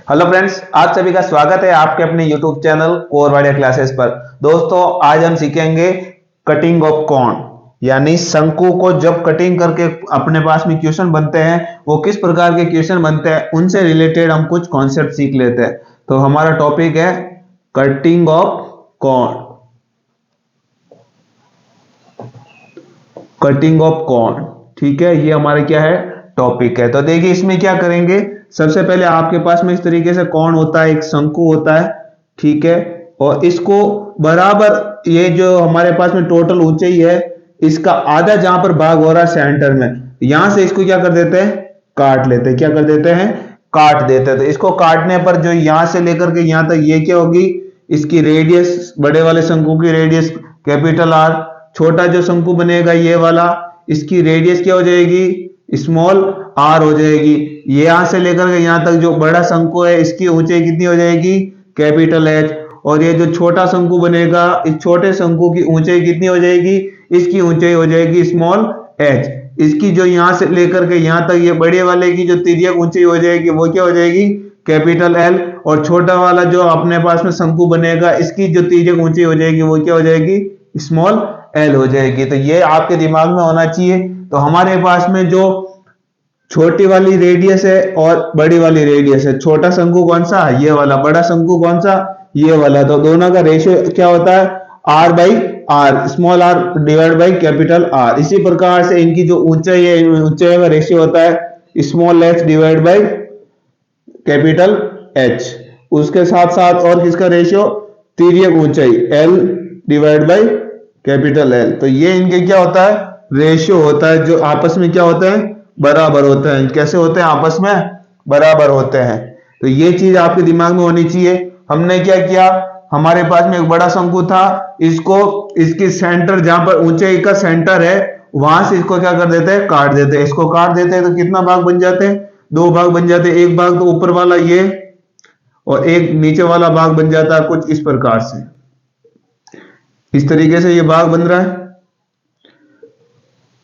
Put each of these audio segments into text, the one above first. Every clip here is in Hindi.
हेलो फ्रेंड्स, आप सभी का स्वागत है आपके अपने YouTube channel core Wadia classes पर। दोस्तों, आज हम सीखेंगे कटिंग ऑफ कॉन, यानी शंकु को जब कटिंग करके अपने पास में क्वेश्चन बनते हैं, वो किस प्रकार के क्वेश्चन बनते हैं, उनसे रिलेटेड हम कुछ कॉन्सेप्ट सीख लेते हैं। तो हमारा टॉपिक है cutting of cone. Cutting of cone, ठीक है, ये हमारा क्या है, टॉपिक है। तो देखिए इसमें क्या करेंगे। सबसे पहले आपके पास में इस तरीके से कॉन होता है, एक शंकु होता है, ठीक है। और इसको बराबर, ये जो हमारे पास में टोटल ऊंचाई है, इसका आधा जहां पर भाग हो रहा है सेंटर में, यहां से इसको क्या कर देते हैं, काट लेते हैं। क्या कर देते हैं, काट देते हैं। तो इसको काटने पर जो यहां से लेकर के यहां तक ये क्या होगी, इसकी रेडियस, बड़े वाले शंकु की रेडियस कैपिटल आर, छोटा जो शंकु बनेगा ये वाला, इसकी रेडियस क्या हो जाएगी, स्मॉल आर हो जाएगी। ये यहां से लेकर के यहां तक जो बड़ा शंकु है, इसकी ऊंचाई कितनी हो जाएगी, कैपिटल एच। और ये जो छोटा शंकु बनेगा, इस छोटे शंकु की ऊंचाई कितनी हो जाएगी, इसकी ऊंचाई हो जाएगी स्मॉल एच। इसकी जो यहां से लेकर के यहां तक ये बड़े वाले की जो तिर्यक ऊंचाई हो जाएगी, वो क्या हो जाएगी, कैपिटल एल। और छोटा वाला जो अपने पास में शंकु बनेगा, इसकी जो तिर्यक ऊंचाई हो जाएगी, वो क्या हो जाएगी, स्मॉल एल हो जाएगी। तो ये आपके दिमाग में होना चाहिए। तो हमारे पास में जो छोटी वाली रेडियस है और बड़ी वाली रेडियस है, छोटा शंकु कौन सा, ये वाला, बड़ा शंकु कौन सा, ये वाला। तो दोनों का रेशियो क्या होता है, R by R, small R divide by capital R. इसी प्रकार से इनकी जो ऊंचाई है, ऊंचाई का रेशियो होता है small H divide by capital H. उसके साथ साथ और किसका रेशियो, तिर्यक ऊंचाई L divide by capital L. तो ये इनके क्या होता है, रेशियो होता है, जो आपस में क्या होता है, बराबर होते हैं। कैसे होते हैं, आपस में बराबर होते हैं। तो ये चीज आपके दिमाग में होनी चाहिए। हमने क्या किया, हमारे पास में एक बड़ा शंकु था, इसको, इसकी सेंटर जहां पर ऊंचाई का सेंटर है, वहां से इसको क्या कर देते हैं, काट देते हैं। इसको काट देते हैं तो कितना भाग बन जाते हैं, दो भाग बन जाते हैं। एक भाग तो ऊपर वाला ये, और एक नीचे वाला भाग बन जाता है कुछ इस प्रकार से। इस तरीके से ये भाग बन रहा है।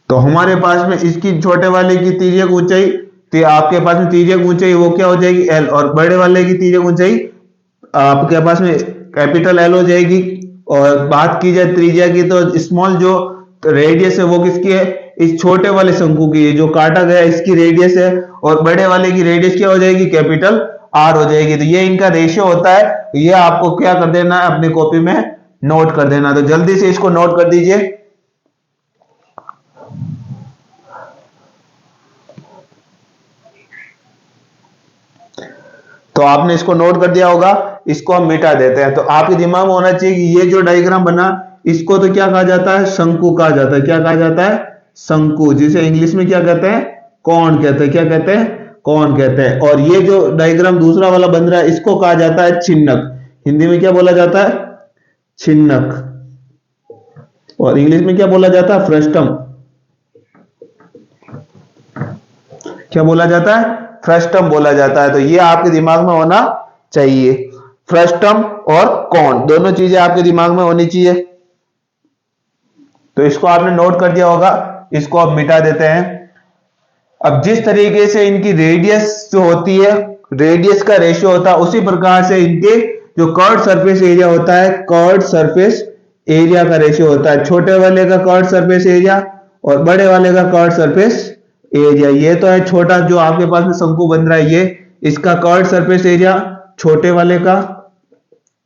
तो हमारे पास में इसकी छोटे वाले की तिर्यक ऊंचाई, तो आपके पास में तिर्यक ऊंचाई वो क्या हो जाएगी, एल। और बड़े वाले की तिर्यक ऊंचाई आपके पास में कैपिटल एल हो जाएगी। और बात की जाए त्रिज्या की, तो स्मॉल जो रेडियस है वो किसकी है, इस छोटे वाले शंकु की है, जो काटा गया इसकी रेडियस है। और बड़े वाले की रेडियस क्या हो जाएगी, कैपिटल आर हो जाएगी। तो ये इनका रेशियो होता है। ये आपको क्या कर देना है, अपनी कॉपी में नोट कर देना। तो जल्दी से इसको नोट कर दीजिए। तो आपने इसको नोट कर दिया होगा। इसको हम मिटा देते हैं। तो आपके दिमाग में होना चाहिए कि ये जो डायग्राम बना, इसको तो क्या कहा जाता है, शंकु कहा जाता है। क्या कहा जाता है, शंकु, जिसे इंग्लिश में क्या कहते हैं, कॉन कहते हैं। क्या कहते हैं, कॉन कहते हैं। और ये जो डायग्राम दूसरा वाला बन रहा है, इसको कहा जाता है छिन्नक। हिंदी में क्या बोला जाता है, छिन्नक। और इंग्लिश में क्या बोला जाता है, फ्रस्टम। क्या बोला जाता है, फ्रस्टम बोला जाता है। तो ये आपके दिमाग में होना चाहिए। फ्रस्टम और कॉन दोनों चीजें आपके दिमाग में होनी चाहिए। तो इसको आपने नोट कर दिया होगा। इसको आप मिटा देते हैं। अब जिस तरीके से इनकी रेडियस जो होती है, रेडियस का रेशियो होता है, उसी प्रकार से इनके जो कर्व सरफेस एरिया होता है, कर्व सरफेस एरिया का रेशियो होता है। छोटे वाले का कर्व सरफेस एरिया और बड़े वाले का कर्व सरफेस एरिया। ये तो है छोटा जो आपके पास में शंकु बन रहा है, ये इसका कर्व सरफेस एरिया छोटे वाले का,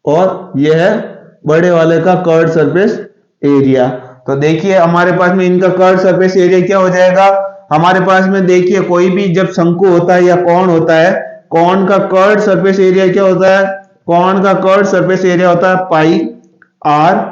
और ये है बड़े वाले का कर्व सरफेस एरिया। तो देखिए हमारे पास में इनका कर्व सरफेस एरिया क्या हो जाएगा। हमारे पास में देखिए कोई भी जब शंकु होता है या कॉन होता है, कॉन का कर्व सरफेस एरिया क्या होता है, कॉन का कर्व सरफेस एरिया होता है पाई आर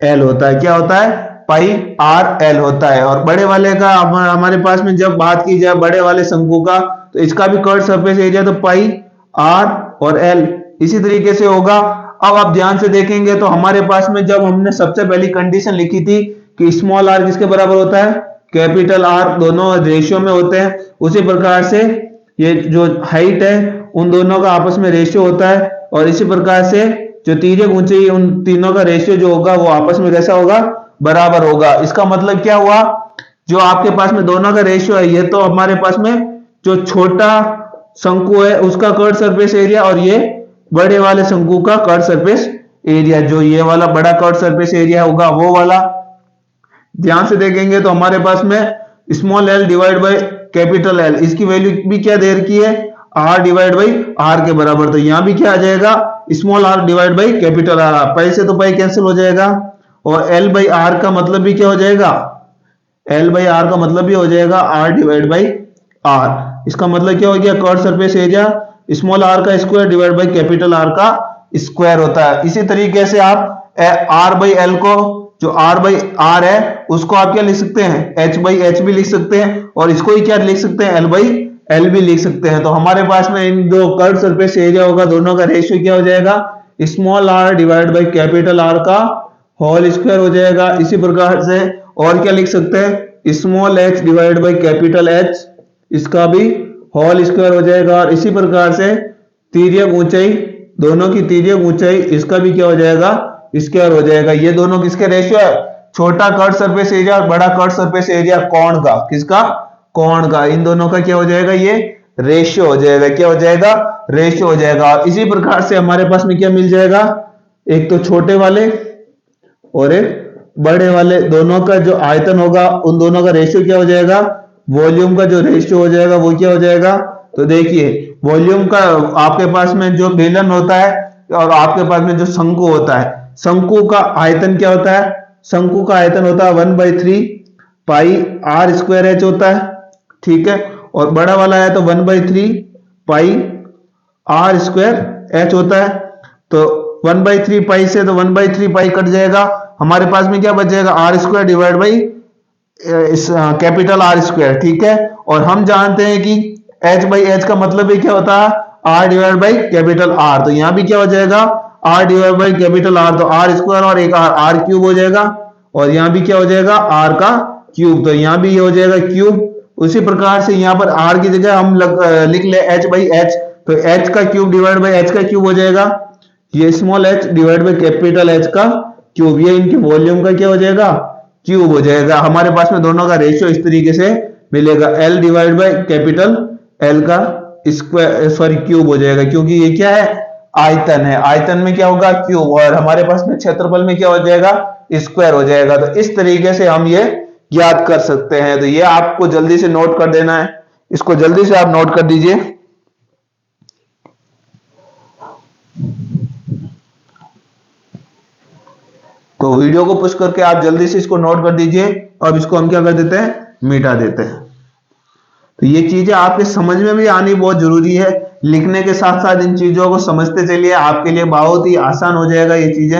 एल होता है। क्या होता है, पाई आर एल होता है। और बड़े वाले का हमारे पास में जब बात की जाए बड़े वाले शंकु का, तो इसका भी कर्व सरफेस एरिया तो पाई आर और एल इसी तरीके से होगा। अब आप ध्यान से देखेंगे तो हमारे पास में जब हमने सबसे पहली कंडीशन लिखी थी कि स्मॉल आर किसके बराबर होता है, कैपिटल आर, दोनों रेशियो में होते हैं, उसी प्रकार से ये जो हाइट है उन दोनों का आपस में रेशियो होता है। और इसी प्रकार से जो तिर्यक ऊंचाई, उन तीनों का रेशियो जो होगा वो आपस में कैसा होगा, बराबर होगा। इसका मतलब क्या हुआ, जो आपके पास में दोनों का रेशियो है, ये तो हमारे पास में जो छोटा शंकु है उसका कर्व सरफेस एरिया और ये बड़े वाले शंकु का कर्व सरफेस एरिया, जो ये वाला बड़ा कर्व सरफेस एरिया होगा वो वाला। ध्यान से देखेंगे तो हमारे पास में small L divide by capital L, इसकी वैल्यू भी क्या दे रखी है, आर डिवाइड बाई आर के बराबर। तो यहां भी क्या आ जाएगा, small R divide by capital R. Pi से तो पाई कैंसिल हो जाएगा और एल बाई आर का मतलब भी क्या हो जाएगा, एल बाई आर का मतलब भी हो जाएगा आर डिवाइड बाई आर। इसका मतलब क्या हो गया, curve surface area small R का square divide by capital R का स्क्वायर होता है। इसी तरीके से आप आर बाई एल को, जो आर बाई आर है उसको आप क्या लिख सकते हैं, एच बाई एच भी लिख सकते हैं और इसको ही क्या लिख सकते हैं, एल बाई एल भी लिख सकते हैं। तो हमारे पास में इन दो कर्व सरफेस एरिया होगा, दोनों का रेशियो क्या हो जाएगा, small R divide by capital R का होल स्क्वायर हो जाएगा। इसी प्रकार से और क्या लिख सकते हैं, small H divide by capital H, इसका भी होल स्क्वायर हो जाएगा। और इसी प्रकार से तिर्यक ऊंचाई, दोनों की तिर्यक ऊंचाई, इसका भी क्या हो जाएगा, स्क्वायर हो जाएगा। ये दोनों किसके रेशियो है, छोटा कर्व सरफेस एरिया और बड़ा कर्व सरफेस एरिया कोण का, किसका, कोण का, इन दोनों का क्या हो जाएगा, ये रेशियो हो जाएगा। क्या हो जाएगा, रेशियो हो जाएगा। और इसी प्रकार से हमारे पास में क्या मिल जाएगा, एक तो छोटे वाले और एक बड़े वाले, दोनों का जो आयतन होगा उन दोनों का रेशियो क्या हो जाएगा, वॉल्यूम का जो रेशियो हो जाएगा वो क्या हो जाएगा। तो देखिए वॉल्यूम का आपके पास में जो बेलन होता है और आपके पास में जो शंकु होता है, शंकु का आयतन क्या होता है, शंकु का आयतन होता है 1/3 पाई आर स्क्वायर एच होता है, ठीक है। और बड़ा वाला है तो 1/3 पाई आर स्क्वायर एच होता है। तो 1/3 पाई से तो 1/3 पाई कट जाएगा, हमारे पास में क्या बच जाएगा, R square divide by capital R square, ठीक है। और हम जानते हैं कि एच बाई एच का मतलब भी क्या होता है, R divide by capital R. तो यहां भी क्या हो जाएगा, R divide by capital R, तो आर स्क्वायर और एक आर, आर क्यूब हो जाएगा। और यहां भी क्या हो जाएगा, आर का क्यूब, तो यहां भी ये हो जाएगा क्यूब। उसी प्रकार से यहां पर आर की जगह हम लिख ले एच बाई एच, तो एच का क्यूब डिवाइड बाई एच का क्यूब हो जाएगा, ये small H divide by capital H का क्यूब, ये इनके वॉल्यूम का क्या हो जाएगा, क्यूब हो जाएगा। हमारे पास में दोनों का रेशियो इस तरीके से मिलेगा, L divide by capital L का स्क्वायर, सॉरी क्यूब हो जाएगा, क्योंकि ये क्या है, आयतन है, आयतन में क्या होगा, क्यूब, और हमारे पास में क्षेत्रफल में क्या हो जाएगा, स्क्वायर हो जाएगा। तो इस तरीके से हम ये ज्ञात कर सकते हैं। तो ये आपको जल्दी से नोट कर देना है, इसको जल्दी से आप नोट कर दीजिए। तो वीडियो को पुश करके आप जल्दी से इसको नोट कर दीजिए। अब इसको हम क्या कर देते हैं, मिटा देते हैं। तो ये चीजें आपके समझ में भी आनी बहुत जरूरी है, लिखने के साथ साथ इन चीजों को समझते चलिए, आपके लिए बहुत ही आसान हो जाएगा ये चीजें।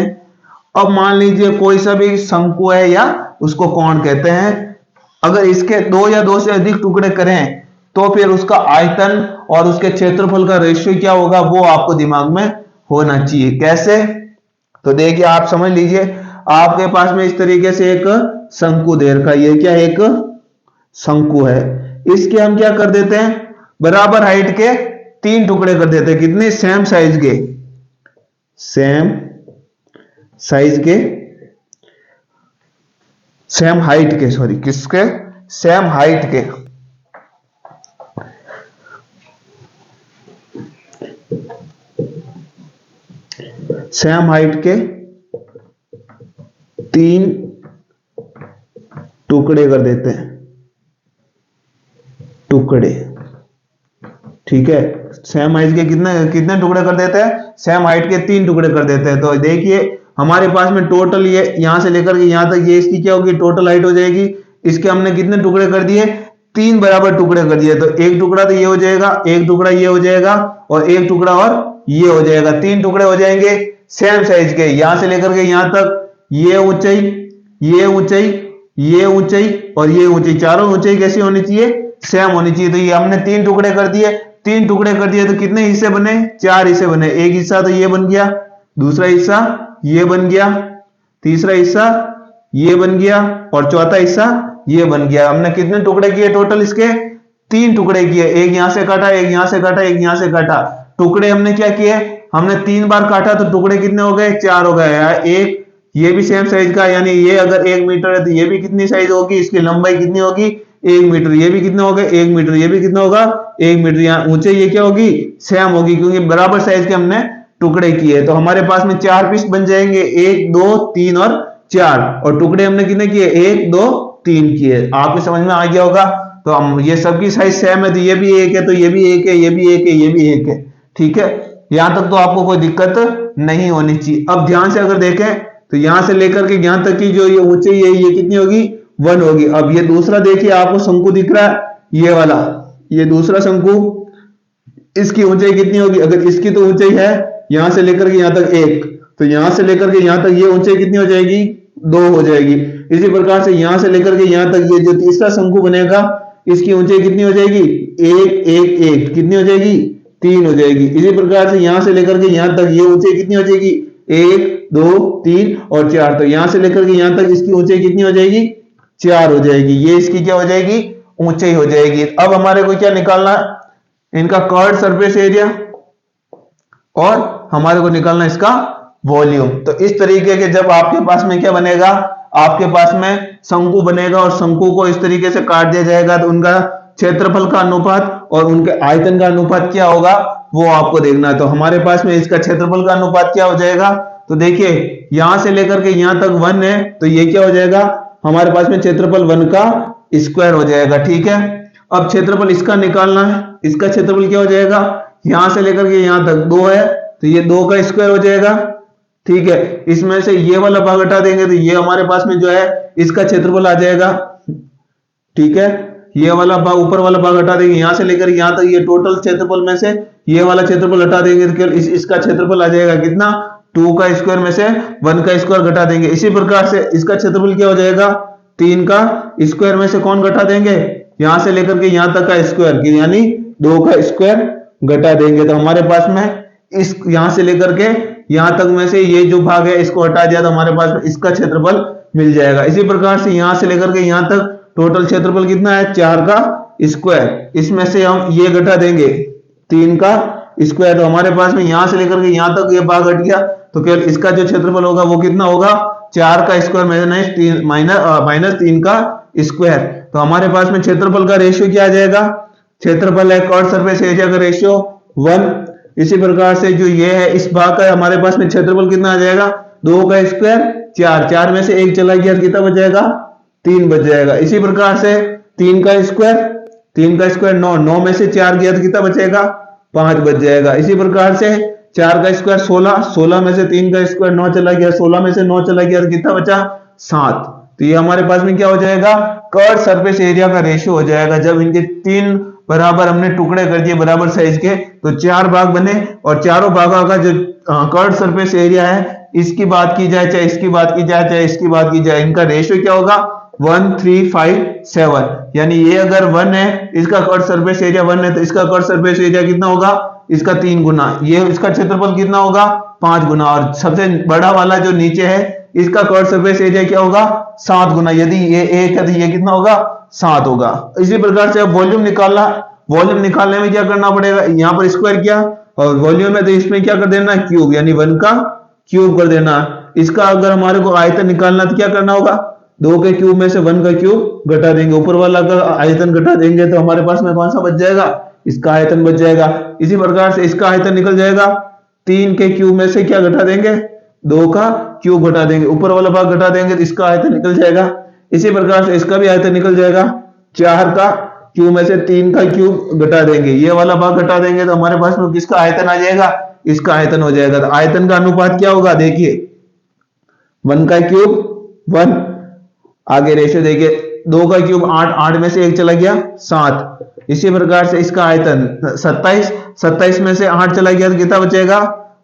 अब मान लीजिए कोई सा भी शंकु है या उसको कोण कहते हैं, अगर इसके दो या दो से अधिक टुकड़े करें तो फिर उसका आयतन और उसके क्षेत्रफल का रेशियो क्या होगा, वो आपको दिमाग में होना चाहिए। कैसे, तो देखिए आप समझ लीजिए, आपके पास में इस तरीके से एक शंकु दे रखा है, ये क्या एक शंकु है, इसके हम क्या कर देते हैं, बराबर हाइट के 3 टुकड़े कर देते हैं, कितने, सेम साइज के, सेम साइज के, सेम हाइट के, सॉरी किसके, सेम हाइट के, सेम हाइट के 3 टुकड़े कर देते हैं, टुकड़े, ठीक है। सेम हाइट के कितने कितने टुकड़े कर देते हैं, सेम हाइट के 3 टुकड़े कर देते हैं। तो देखिए हमारे पास में टोटल ये यहां से लेकर के यहां तक ये इसकी क्या होगी, टोटल हाइट हो जाएगी। इसके हमने कितने टुकड़े कर दिए, 3 बराबर टुकड़े कर दिए। तो एक टुकड़ा तो ये हो जाएगा, एक टुकड़ा ये हो जाएगा और एक टुकड़ा और ये हो जाएगा, 3 टुकड़े हो जाएंगे सेम साइज के, यहां से लेकर के यहां तक, ये ऊंचाई, ये ऊंचाई, ये ऊंचाई और ये ऊंचाई, चारों ऊंचाई कैसी होनी चाहिए, सेम होनी चाहिए। तो ये हमने 3 टुकड़े कर दिए, 3 टुकड़े कर दिए तो कितने हिस्से बने, 4 हिस्से बने। एक हिस्सा तो ये बन गया, दूसरा हिस्सा ये बन गया, तीसरा हिस्सा ये बन गया और चौथा हिस्सा ये बन गया। हमने कितने टुकड़े किए टोटल, इसके 3 टुकड़े किए, एक यहां से काटा, एक यहां से काटा, एक यहां से काटा। टुकड़े हमने क्या किए, हमने 3 बार काटा तो टुकड़े कितने हो गए, 4 हो गए। एक ये भी सेम साइज का, यानी ये अगर 1 मीटर है तो ये भी कितनी साइज होगी, इसकी लंबाई कितनी होगी, 1 मीटर, ये भी कितना होगा 1 मीटर, ये भी कितना होगा 1 मीटर। यहाँ ऊंचाई ये क्या होगी सेम होगी, क्योंकि बराबर साइज के हमने टुकड़े किए। तो हमारे पास में 4 पीस बन जाएंगे, 1 2 3 और 4, और टुकड़े हमने कितने किए 1 2 3 किए। आपको समझ में आ गया होगा। तो हम ये सबकी साइज सेम है, तो ये भी 1 है, तो ये भी 1 है, ये भी 1 है, ये भी 1 है। ठीक है, यहां तक तो आपको कोई दिक्कत नहीं होनी चाहिए। अब ध्यान से अगर देखें तो यहां से लेकर के यहां तक की जो ये ऊंचाई है ये कितनी होगी 1 होगी। अब ये दूसरा देखिए आपको शंकु दिख रहा है, ये वाला, ये दूसरा शंकु, इसकी ऊंचाई कितनी होगी, अगर इसकी तो ऊंचाई है यहां से लेकर के यहां तक 1, तो यहां से लेकर के यहां तक ये ऊंचाई कितनी हो जाएगी 2 हो जाएगी। इसी प्रकार से यहां से लेकर के यहां तक ये जो तीसरा शंकु बनेगा इसकी ऊंचाई कितनी हो जाएगी 1 1 1, कितनी हो जाएगी 3 हो जाएगी। इसी प्रकार से यहां से लेकर के यहां तक ये ऊंचाई कितनी हो जाएगी 1 2 3 और 4, तो यहां से लेकर के यहां तक इसकी ऊंचाई कितनी हो जाएगी 4 हो जाएगी। ये इसकी क्या हो जाएगी ऊंचाई हो जाएगी। अब हमारे को क्या निकालना है, इनका कर्व्ड सरफेस एरिया और हमारे को निकालना इसका वॉल्यूम। तो इस तरीके के जब आपके पास में क्या बनेगा, आपके पास में शंकु बनेगा और शंकु को इस तरीके से काट दिया जाएगा, तो उनका क्षेत्रफल का अनुपात और उनके आयतन का अनुपात क्या होगा वो आपको देखना है। तो हमारे पास में इसका क्षेत्रफल का अनुपात क्या हो जाएगा, तो देखिए यहां से लेकर के यहां तक 1 है, तो ये क्या हो जाएगा हमारे पास में क्षेत्रफल 1 का स्क्वायर हो जाएगा। ठीक है, अब क्षेत्रफल इसका निकालना है, इसका क्षेत्रफल क्या हो जाएगा, यहां से लेकर के यहां तक 2 है, तो ये 2 का स्क्वायर हो जाएगा। ठीक है, इसमें से ये वाला भाग हटा देंगे तो ये हमारे पास में जो है इसका क्षेत्रफल आ जाएगा। ठीक है, ये वाला भाग ऊपर वाला भाग हटा देंगे, यहां से लेकर यहां तक ये टोटल क्षेत्रफल में से ये वाला क्षेत्रफल हटा देंगे तो इसका क्षेत्रफल आ जाएगा कितना 2 का स्क्वायर में से 1 का स्क्वायर घटा देंगे। इसी प्रकार से इसका क्षेत्रफल क्या हो जाएगा 3 का स्क्वायर में से कौन घटा देंगे, यहां से लेकर के यहां तक का स्क्वायर, यानी 2 का स्क्वायर घटा देंगे। तो हमारे पास में इस यहां से लेकर के यहां तक में से ये जो भाग है इसको हटा दिया तो हमारे पास में इसका क्षेत्रफल मिल जाएगा। इसी प्रकार से यहां से लेकर के यहां तक टोटल क्षेत्रफल कितना है 4 का स्क्वायर, इसमें से हम ये घटा देंगे 3 का स्क्वायर, तो हमारे पास में यहां से लेकर के यहां तक ये भाग हट गया, तो केवल इसका जो क्षेत्रफल होगा वो कितना होगा 4 का स्क्वायर माइनस 3 का स्क्वायर। तो हमारे पास में क्षेत्रफल का रेशियो क्या आ जाएगा, क्षेत्रफल है कर्व्ड सरफेस एरिया का रेशियो 1। इसी प्रकार से जो ये है इस भाग का हमारे पास में क्षेत्रफल कितना आ जाएगा 2 का स्क्वायर 4, 4 में से 1 चला गया कितना बच जाएगा 3 बच जाएगा। इसी प्रकार से 3 का स्क्वायर 9, 9 में से 4 गया तो कितना बचेगा 5 बच जाएगा। इसी प्रकार से 4 का स्क्वायर 16, 16 में से 3 का स्क्वायर 9 चला गया, 16 में से 9 चला गया तो कितना बचा 7। तो ये हमारे पास में क्या हो जाएगा कर्व्ड सरफेस एरिया का रेशियो हो जाएगा। जब इनके 3 बराबर हमने टुकड़े कर दिए बराबर साइज के तो 4 भाग बने, और चारों भागों का जो कर्व्ड सरफेस एरिया है इसकी बात की जाए चाहे इसकी बात की जाए चाहे इसकी बात की जाए, इनका रेशियो क्या होगा 1 3 5 7, यानी ये अगर 1 है इसका कर्व्ड सरफेस एरिया 1 है तो इसका कर्व्ड सरफेस एरिया कितना होगा इसका 3 गुना, ये इसका क्षेत्रफल कितना होगा 5 गुना, और सबसे बड़ा वाला जो नीचे है इसका कर्व्ड सरफेस एरिया क्या होगा 7 गुना, यदि ये 1 है तो ये कितना होगा 7 होगा। इसी प्रकार से वॉल्यूम निकालना, वॉल्यूम निकालने में क्या करना पड़ेगा, यहाँ पर स्क्वायर किया और वॉल्यूम है तो इसमें क्या कर देना क्यूब, यानी 1 का क्यूब कर देना। इसका अगर हमारे को आयतन निकालना तो क्या करना होगा 2 के क्यूब में से 1 का क्यूब घटा देंगे, ऊपर वाला अगर आयतन घटा देंगे तो हमारे पास में कौन सा बच जाएगा इसका आयतन बच जाएगा। इसी प्रकार से इसका आयतन निकल जाएगा, 3 के क्यूब में से क्या घटा देंगे 2 का क्यूब घटा देंगे, ऊपर वाला भाग घटा देंगे तो इसका आयतन निकल जाएगा। इसी प्रकार से इसका भी आयतन निकल जाएगा, 4 का क्यूब में से 3 का क्यूब घटा देंगे, ये वाला भाग घटा देंगे तो हमारे पास में किसका आयतन आ जाएगा इसका आयतन हो जाएगा। तो आयतन का अनुपात क्या होगा देखिए 1 का क्यूब 1, आगे रेशियो देखिए 2 का क्यूब 8, 8 में से 1 चला गया 7। इसी प्रकार से इसका आयतन 27, 27 में से 8 चला गया तो कितना बचेगा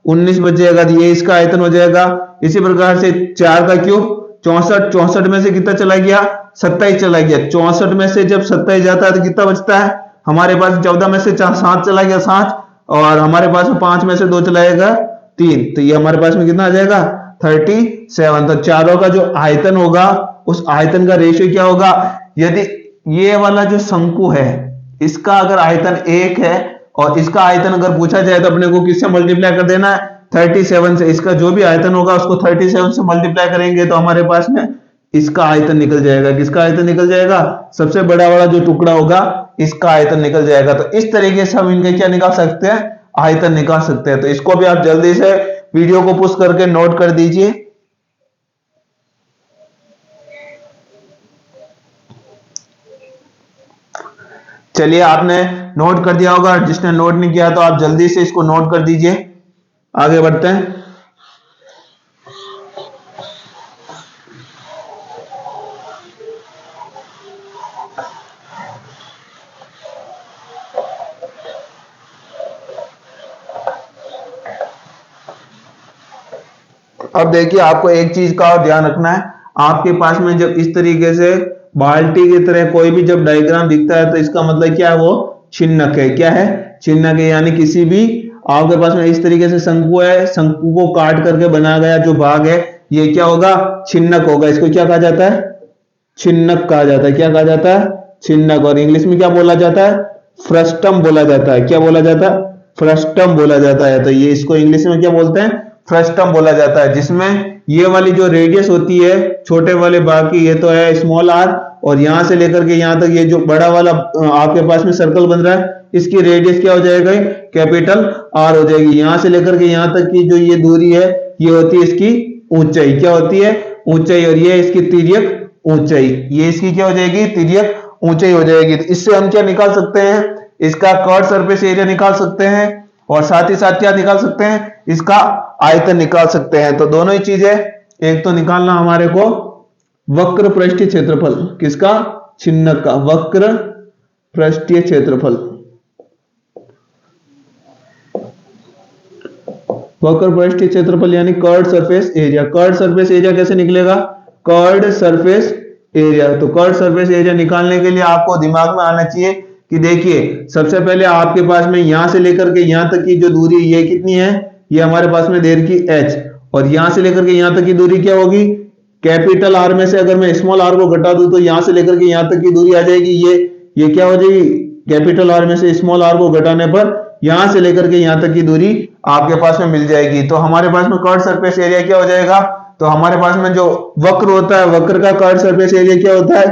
19 बचेगा, तो ये इसका आयतन हो जाएगा। इसी प्रकार से 4 का क्यूब 64, 64 में से कितना चला गया 27 चला गया, 64 में से जब 27 जाता है तो कितना बचता है हमारे पास 14 में से 7 चला गया 7, और हमारे पास में 5 में से 2 चला जाएगा 3, तो ये हमारे पास में कितना आ जाएगा 37। तो चारों का जो आयतन होगा उस आयतन का रेशियो क्या होगा, यदि ये वाला जो शंकु है इसका अगर आयतन 1 है और इसका आयतन अगर पूछा जाए तो अपने को किससे मल्टीप्लाई कर देना है 37 से, इसका जो भी आयतन होगा उसको 37 से मल्टीप्लाई करेंगे तो हमारे पास में इसका आयतन निकल जाएगा। किसका आयतन निकल जाएगा? सबसे बड़ा वाला जो टुकड़ा होगा इसका आयतन निकल जाएगा। तो इस तरीके से हम इनके क्या निकाल सकते हैं? आयतन निकाल सकते हैं। तो इसको भी आप जल्दी से वीडियो को पुश करके नोट कर दीजिए। चलिए, आपने नोट कर दिया होगा, जिसने नोट नहीं किया तो आप जल्दी से इसको नोट कर दीजिए। आगे बढ़ते हैं। अब देखिए, आपको एक चीज का और ध्यान रखना है। आपके पास में जब इस तरीके से बाल्टी की तरह कोई भी जब डायग्राम दिखता है तो इसका मतलब क्या है? वो छिन्नक है। क्या है? छिन्नक है। यानी किसी भी आपके पास में इस तरीके से शंकु है, शंकु को काट करके बनाया गया जो भाग है ये क्या होगा? छिन्नक होगा। इसको क्या कहा जाता है? छिन्नक कहा जाता है। क्या कहा जाता है? छिन्नक। और इंग्लिश में क्या बोला जाता है? फ्रस्टम बोला जाता है। क्या बोला जाता है? फ्रस्टम बोला जाता है। तो ये इसको इंग्लिश में क्या बोलते हैं? फ्रस्टम बोला जाता है। जिसमें ये वाली जो रेडियस होती है छोटे वाले भाग की, ये तो है स्मॉल आर, और यहां से लेकर के यहां तक ये जो बड़ा वाला आपके पास में सर्कल बन रहा है इसकी रेडियस क्या हो जाएगा? कैपिटल आर हो जाएगी। यहां से लेकर के यहां तक की जो ये दूरी है ये होती है इसकी ऊंचाई। क्या होती है? ऊंचाई। और ये इसकी तिर्यक ऊंचाई। ये इसकी क्या हो जाएगी? तिर्यक ऊंचाई हो जाएगी। तो इससे हम क्या निकाल सकते हैं? इसका कर्व सरफेस एरिया निकाल सकते हैं, और साथ ही साथ क्या निकाल सकते हैं? इसका आयतन निकाल सकते हैं। तो दोनों ही चीजें, एक तो निकालना हमारे को वक्र पृष्ठीय क्षेत्रफल। किसका? छिन्नक का वक्र पृष्ठीय क्षेत्रफल। वक्र पृष्ठीय क्षेत्रफल यानी curved surface area. Curved surface area कैसे निकलेगा? Curved surface area. तो कर्ड सरफेस एरिया निकालने के लिए आपको दिमाग में आना चाहिए कि देखिए, सबसे पहले आपके पास में यहां से लेकर के यहां तक की जो दूरी ये कितनी है? ये हमारे पास में दे रखी h, और यहां से लेकर के यहां तक की दूरी क्या होगी? कैपिटल आर में से अगर मैं स्मॉल आर को घटा दूं तो यहां से लेकर के यहां तक की दूरी आ जाएगी ये क्या हो जाएगी? कैपिटल आर में से स्मॉल आर को घटाने पर यहां से लेकर के यहां तक की दूरी आपके पास में मिल जाएगी। तो हमारे पास में कर्ड सरफेस एरिया क्या हो जाएगा? तो हमारे पास में जो वक्र होता है, वक्र का कर्ड सरफेस एरिया क्या होता है?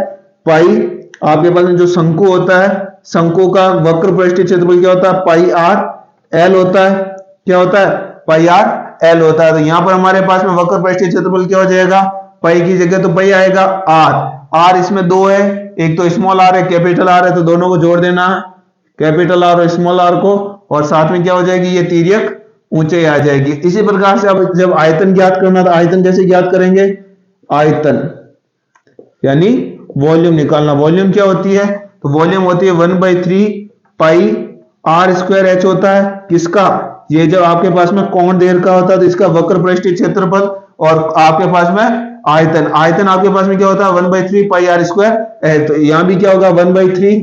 पाई। आपके पास में जो शंकु होता है, शंकु का वक्र पृष्ठीय क्षेत्रफल क्या होता है? पाई आर एल होता है। क्या होता है? पाई आर एल होता है। तो यहां पर हमारे पास में वक्र पृष्ठीय क्षेत्रफल क्या हो जाएगा? पाई की जगह तो पाई आएगा आर इसमें दो है, एक तो स्मॉल आर है, कैपिटल आर है, तो दोनों को जोड़ देना है, कैपिटल आर और स्मॉल आर को, और साथ में क्या हो जाएगी? ये तिर्यक ऊंचाई आ जाएगी। इसी प्रकार से अब जब आयतन ज्ञात करना था, आयतन कैसे ज्ञात करेंगे? आयतन यानी वॉल्यूम निकालना। वॉल्यूम क्या होती है? तो वॉल्यूम होती है 1/3 पाई आर स्क्वायर एच होता है। किसका? ये जब आपके पास में कोण देर का होता है तो इसका वक्र पृष्ठीय क्षेत्रफल, और आपके पास में आयतन आपके पास में क्या होता है? 1/3 पाई आर स्क्वायर। तो यहां भी क्या होगा? 1/3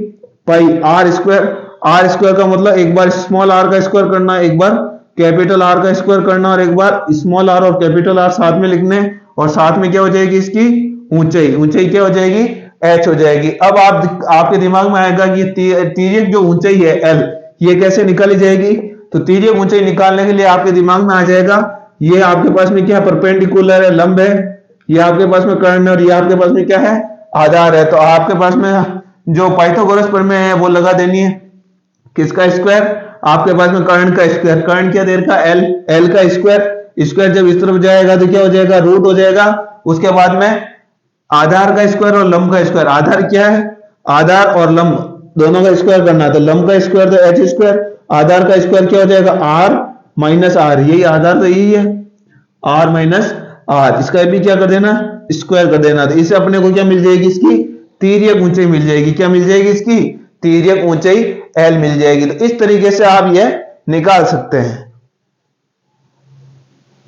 पाई आर स्क्वायर। आर स्क्वायर का मतलब एक बार स्मॉल आर का स्क्वायर करना, एक बार कैपिटल आर का स्क्वायर करना, और एक बार स्मॉल आर और कैपिटल आर साथ में लिखने, और साथ में क्या हो जाएगी? इसकी ऊंचाई क्या हो जाएगी? h हो जाएगी। अब आपके दिमाग में आएगा कि तिर्यक जो ऊंचाई है l, ये कैसे निकाली जाएगी? तो तिर्यक ऊंचाई निकालने के लिए आपके दिमाग में आ जाएगा, ये आपके पास में क्या परपेंडिकुलर है, लंब है, ये आपके पास में कर्ण, और ये आपके पास में क्या है? आधार है। तो आपके पास में जो पाइथागोरस प्रमेय है वो लगा देनी है। किसका स्क्वायर? आपके पास में कर्ण का स्क्वायर। कर्ण क्या देर का? एल का स्क्वायर जब इस तरफ जाएगा तो क्या हो जाएगा? रूट हो जाएगा। उसके बाद में आधार का स्क्वायर और लंब का स्क्वायर। आधार क्या है? आधार और लंब दोनों का स्क्वायर करना है, तो लंब का स्क्वायर तो एच स्क्वायर, आधार का स्क्वायर क्या हो जाएगा? R minus R. यही आधार तो यही है, आर माइनस आर। इसका भी क्या कर देना? स्क्वायर कर देना। तो इससे अपने को क्या मिल जाएगी? इसकी तिर्यक ऊंचाई मिल जाएगी। क्या मिल जाएगी? इसकी तिर्यक ऊंचाई एल मिल जाएगी। तो इस तरीके से आप यह निकाल सकते हैं।